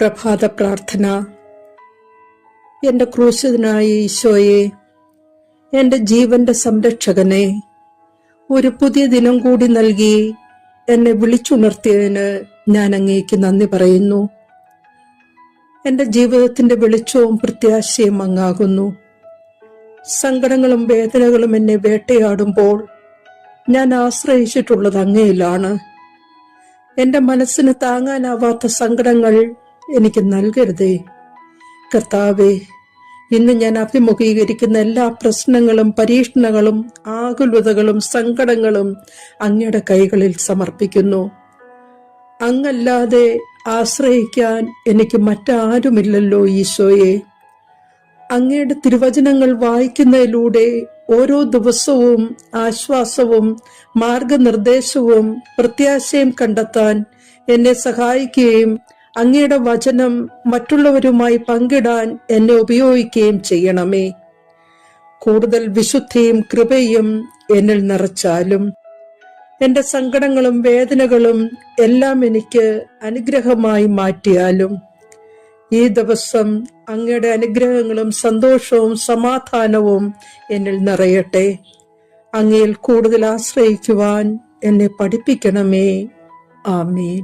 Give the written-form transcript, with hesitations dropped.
പ്രഭാത പ്രാർത്ഥന. എൻ്റെ ക്രൂശിതനായ ഈശോയെ, എൻ്റെ ജീവന്റെ സംരക്ഷകനെ, ഒരു പുതിയ ദിനം കൂടി നൽകി എന്നെ വിളിച്ചുണർത്തിയതിന് ഞാൻ അങ്ങേക്ക് നന്ദി പറയുന്നു. എൻ്റെ ജീവിതത്തിന്റെ വെളിച്ചവും പ്രത്യാശയും അങ്ങാകുന്നു. സങ്കടങ്ങളും വേദനകളും എന്നെ വേട്ടയാടുമ്പോൾ ഞാൻ ആശ്രയിച്ചിട്ടുള്ളത് അങ്ങയിലാണ്. എൻ്റെ മനസ്സിന് താങ്ങാനാവാത്ത സങ്കടങ്ങൾ എനിക്ക് നൽകരുതേ. കർത്താവേ, ഇന്ന് ഞാൻ അഭിമുഖീകരിക്കുന്ന എല്ലാ പ്രശ്നങ്ങളും പരീക്ഷണങ്ങളും ആകുലതകളും സങ്കടങ്ങളും അങ്ങയുടെ കൈകളിൽ സമർപ്പിക്കുന്നു. അങ്ങല്ലാതെ ആശ്രയിക്കാൻ എനിക്ക് മറ്റാരുമില്ലല്ലോ ഈശോയെ. അങ്ങയുടെ തിരുവചനങ്ങൾ വായിക്കുന്നതിലൂടെ ഓരോ ദിവസവും ആശ്വാസവും മാർഗനിർദ്ദേശവും പ്രത്യാശയും കണ്ടെത്താൻ എന്നെ സഹായിക്കുകയും അങ്ങയുടെ വചനം മറ്റുള്ളവരുമായി പങ്കിടാൻ എന്നെ ഉപയോഗിക്കുകയും ചെയ്യണമേ. കൂടുതൽ വിശുദ്ധിയും കൃപയും എന്നിൽ നിറച്ചാലും എൻ്റെ സങ്കടങ്ങളും വേദനകളും എല്ലാം എനിക്ക് അനുഗ്രഹമായി മാറ്റിയാലും ഈ ദിവസം അങ്ങയുടെ അനുഗ്രഹങ്ങളും സന്തോഷവും സമാധാനവും എന്നിൽ നിറയട്ടെ. അങ്ങയിൽ കൂടുതൽ ആശ്രയിക്കുവാൻ എന്നെ പഠിപ്പിക്കണമേ. ആമേൻ.